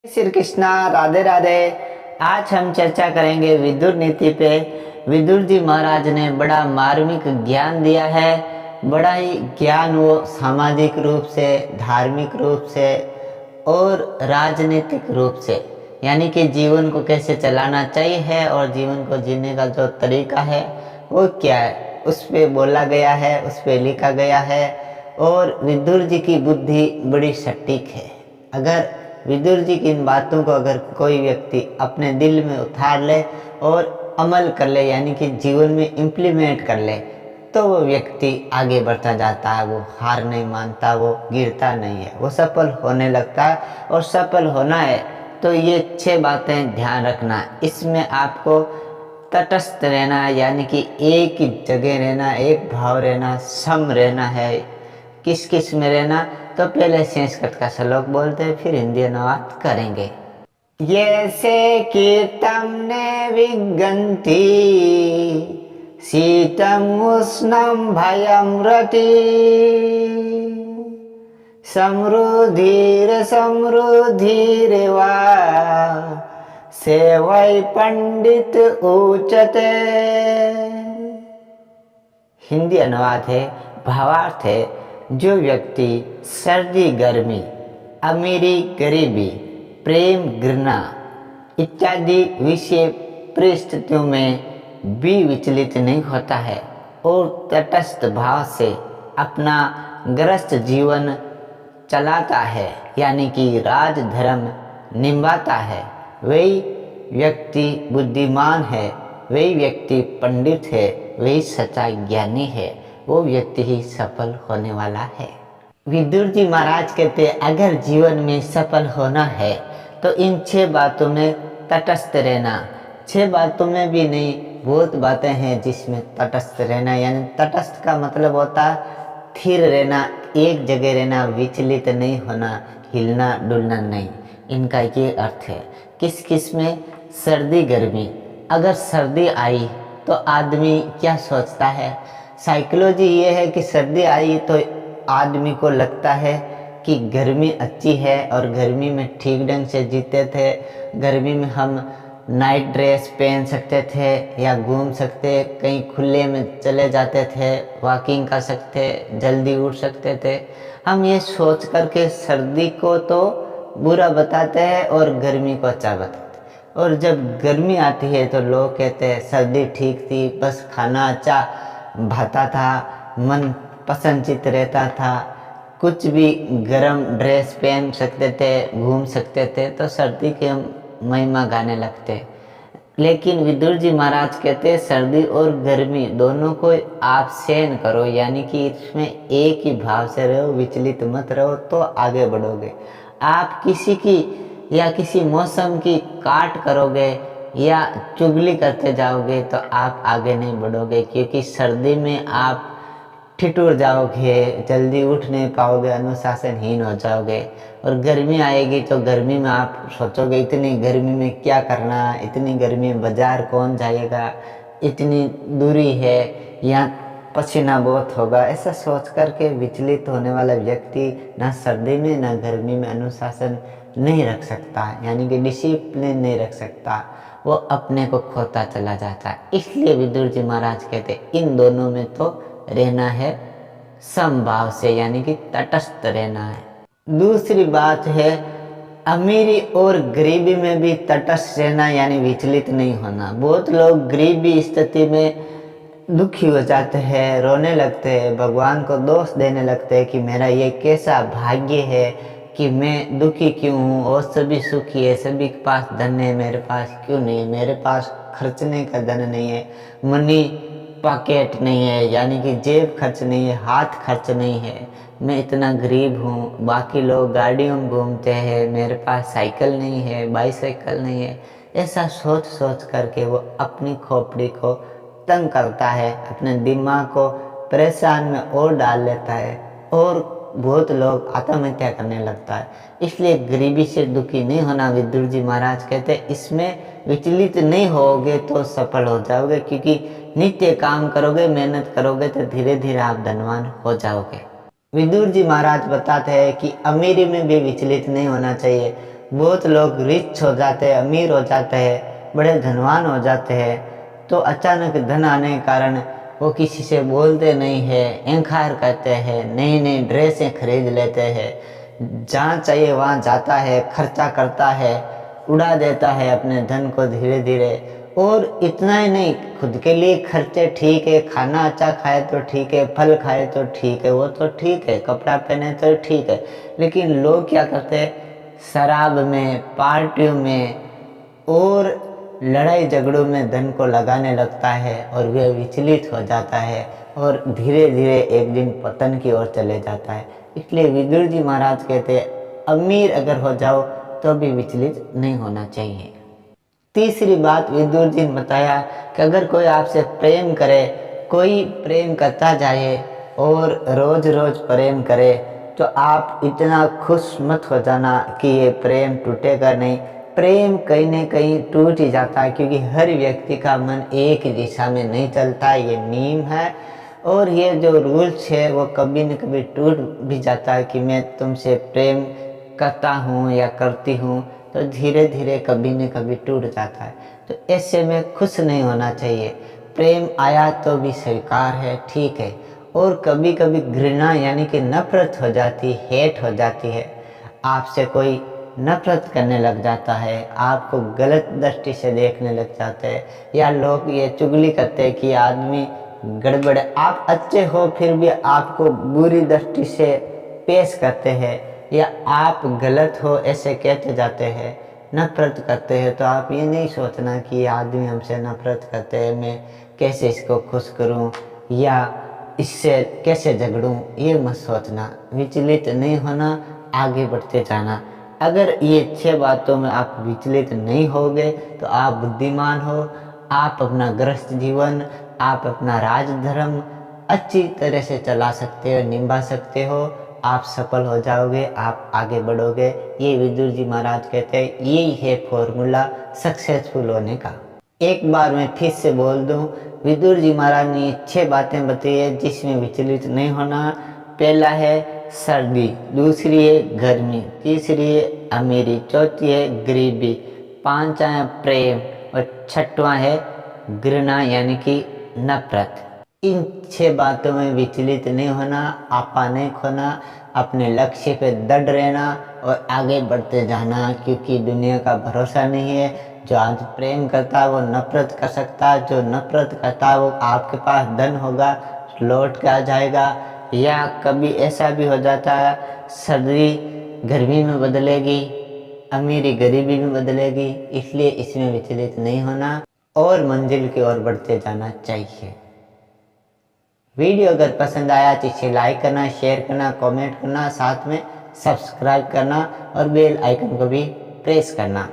श्री कृष्णा, राधे राधे। आज हम चर्चा करेंगे विदुर नीति पे। विदुर जी महाराज ने बड़ा मार्मिक ज्ञान दिया है। बड़ा ही ज्ञान वो सामाजिक रूप से, धार्मिक रूप से और राजनीतिक रूप से, यानी कि जीवन को कैसे चलाना चाहिए है और जीवन को जीने का जो तरीका है वो क्या है, उस पे बोला गया है, उस पे लिखा गया है। और विदुर जी की बुद्धि बड़ी सटीक है। अगर विदुर जी की इन बातों को अगर कोई व्यक्ति अपने दिल में उतार ले और अमल कर ले, यानी कि जीवन में इम्प्लीमेंट कर ले, तो वो व्यक्ति आगे बढ़ता जाता है। वो हार नहीं मानता, वो गिरता नहीं है, वो सफल होने लगता है। और सफल होना है तो ये 6 बातें ध्यान रखना। इसमें आपको तटस्थ रहना है, यानी कि एक ही जगह रहना, एक भाव रहना, सम रहना है। किस किस में रहना, तो पहले संस्कृत का श्लोक बोलते हैं, फिर हिंदी अनुवाद करेंगे। ये से कीर्तम ने विगंती शीतम उष्णम भयम रति समृद्धिर समृद्धिरेवा सेवै पंडित उच्यते। हिंदी अनुवाद है, भावार्थ है, जो व्यक्ति सर्दी गर्मी, अमीरी गरीबी, प्रेम घृणा इत्यादि विषय परिस्थितियों में भी विचलित नहीं होता है और तटस्थ भाव से अपना गृहस्थ जीवन चलाता है, यानी कि राज धर्म निभाता है, वही व्यक्ति बुद्धिमान है, वही व्यक्ति पंडित है, वही सच्चा ज्ञानी है, वो व्यक्ति ही सफल होने वाला है। विदुर जी महाराज कहते हैं, अगर जीवन में सफल होना है तो इन 6 बातों में तटस्थ रहना। 6 बातों में भी नहीं, बहुत बातें हैं जिसमें तटस्थ रहना, यानी तटस्थ का मतलब होता है स्थिर रहना, एक जगह रहना, विचलित नहीं होना, हिलना डुलना नहीं। इनका ये अर्थ है। किस किस में? सर्दी गर्मी। अगर सर्दी आई तो आदमी क्या सोचता है? साइकोलॉजी ये है कि सर्दी आई तो आदमी को लगता है कि गर्मी अच्छी है और गर्मी में ठीक ढंग से जीते थे। गर्मी में हम नाइट ड्रेस पहन सकते थे या घूम सकते, कहीं खुले में चले जाते थे, वॉकिंग कर सकते, जल्दी उठ सकते थे। हम ये सोच करके सर्दी को तो बुरा बताते हैं और गर्मी को अच्छा बताते हैं। और जब गर्मी आती है तो लोग कहते हैं सर्दी ठीक थी, बस खाना अच्छा भाता था, मन पसंदचित रहता था, कुछ भी गरम ड्रेस पहन सकते थे, घूम सकते थे, तो सर्दी के हम महिमा गाने लगते। लेकिन विदुर जी महाराज कहते हैं सर्दी और गर्मी दोनों को आप सहन करो, यानी कि इसमें एक ही भाव से रहो, विचलित मत रहो, तो आगे बढ़ोगे। आप किसी की या किसी मौसम की काट करोगे या चुगली करते जाओगे तो आप आगे नहीं बढ़ोगे, क्योंकि सर्दी में आप ठिठुर जाओगे, जल्दी उठ नहीं पाओगे, अनुशासनहीन हो जाओगे। और गर्मी आएगी तो गर्मी में आप सोचोगे इतनी गर्मी में क्या करना, इतनी गर्मी में बाजार कौन जाएगा, इतनी दूरी है, यहाँ पसीना बहुत होगा। ऐसा सोच करके विचलित होने वाला व्यक्ति ना सर्दी में ना गर्मी में अनुशासन नहीं रख सकता, यानी कि डिसिप्लिन नहीं रख सकता, वो अपने को खोता चला जाता है। इसलिए विदुर जी महाराज कहते इन दोनों में तो रहना है समभाव से, यानी कि तटस्थ रहना है। दूसरी बात है अमीरी और गरीबी में भी तटस्थ रहना, यानी विचलित नहीं होना। बहुत लोग गरीबी स्थिति में दुखी हो जाते हैं, रोने लगते हैं, भगवान को दोष देने लगते हैं कि मेरा ये कैसा भाग्य है कि मैं दुखी क्यों हूँ, और सभी सुखी है, सभी के पास धन है, मेरे पास क्यों नहीं है, मेरे पास खर्चने का धन नहीं है, मनी पॉकेट नहीं है, यानी कि जेब खर्च नहीं है, हाथ खर्च नहीं है, मैं इतना गरीब हूँ। बाकी लोग गाड़ियों में घूमते हैं, मेरे पास साइकिल नहीं है, बाईसाइकिल नहीं है। ऐसा सोच सोच करके वो अपनी खोपड़ी को तंग करता है, अपने दिमाग को परेशान में और डाल लेता है और बहुत लोग आत्महत्या करने लगता है। इसलिए गरीबी से दुखी नहीं होना। विदुर जी महाराज कहते हैं इसमें विचलित नहीं होगे तो सफल हो जाओगे, क्योंकि नित्य काम करोगे, मेहनत करोगे तो धीरे धीरे आप धनवान हो जाओगे। विदुर जी महाराज बताते हैं कि अमीरी में भी विचलित नहीं होना चाहिए। बहुत लोग रिच हो जाते हैं, अमीर हो जाते हैं, बड़े धनवान हो जाते हैं, तो अचानक धन आने के कारण वो किसी से बोलते नहीं है, अहंकार करते हैं, नई नई ड्रेसें खरीद लेते हैं, जहाँ चाहिए वहाँ जाता है, खर्चा करता है, उड़ा देता है अपने धन को धीरे धीरे। और इतना ही नहीं, खुद के लिए खर्चे ठीक है, खाना अच्छा खाए तो ठीक है, फल खाए तो ठीक है, वो तो ठीक है, कपड़ा पहने तो ठीक है, लेकिन लोग क्या करते हैं, शराब में, पार्टियों में और लड़ाई झगड़ों में धन को लगाने लगता है और वह विचलित हो जाता है और धीरे धीरे एक दिन पतन की ओर चले जाता है। इसलिए विदुर जी महाराज कहते हैं, अमीर अगर हो जाओ तो भी विचलित नहीं होना चाहिए। तीसरी बात विदुर जी ने बताया कि अगर कोई आपसे प्रेम करे, कोई प्रेम करता जाए और रोज रोज प्रेम करे, तो आप इतना खुश मत हो जाना कि ये प्रेम टूटेगा नहीं। प्रेम कहीं न कहीं टूट ही जाता है, क्योंकि हर व्यक्ति का मन एक ही दिशा में नहीं चलता, ये नियम है। और ये जो रूल्स है वो कभी न कभी टूट भी जाता है कि मैं तुमसे प्रेम करता हूँ या करती हूँ, तो धीरे धीरे कभी न कभी टूट जाता है। तो ऐसे में खुश नहीं होना चाहिए। प्रेम आया तो भी स्वीकार है, ठीक है, और कभी कभी घृणा यानी कि नफरत हो जाती, हेट हो जाती है। आपसे कोई नफरत करने लग जाता है, आपको गलत दृष्टि से देखने लग जाते हैं, या लोग ये चुगली करते हैं कि आदमी गड़बड़ है, आप अच्छे हो फिर भी आपको बुरी दृष्टि से पेश करते हैं, या आप गलत हो ऐसे कहते जाते हैं, नफरत करते हैं। तो आप ये नहीं सोचना कि आदमी हमसे नफरत करते हैं, मैं कैसे इसको खुश करूं या इससे कैसे झगड़ूं, ये मत सोचना। विचलित नहीं होना, आगे बढ़ते जाना। अगर ये 6 बातों में आप विचलित नहीं होगे तो आप बुद्धिमान हो, आप अपना गृहस्थ जीवन, आप अपना राजधर्म अच्छी तरह से चला सकते हो, निभा सकते हो, आप सफल हो जाओगे, आप आगे बढ़ोगे। ये विदुर जी महाराज कहते हैं, यही है फॉर्मूला सक्सेसफुल होने का। एक बार मैं फिर से बोल दूं, विदुर जी महाराज ने 6 बातें बताई है जिसमें विचलित नहीं होना। पहला है सर्दी, दूसरी है गर्मी, तीसरी है अमीरी, चौथी है गरीबी, पांचवा है प्रेम और छठवां है घृणा यानी कि नफरत। इन 6 बातों में विचलित नहीं होना, आपा नहीं खोना, अपने लक्ष्य पे दृढ़ रहना और आगे बढ़ते जाना, क्योंकि दुनिया का भरोसा नहीं है। जो आज प्रेम करता है वो नफरत कर सकता है, जो नफरत करता है वो आपके पास धन होगा लौट के आ जाएगा, या कभी ऐसा भी हो जाता है सर्दी गर्मी में बदलेगी, अमीरी गरीबी में बदलेगी। इसलिए इसमें विचलित नहीं होना और मंजिल की ओर बढ़ते जाना चाहिए। वीडियो अगर पसंद आया तो इसे लाइक करना, शेयर करना, कमेंट करना, साथ में सब्सक्राइब करना और बेल आइकन को भी प्रेस करना।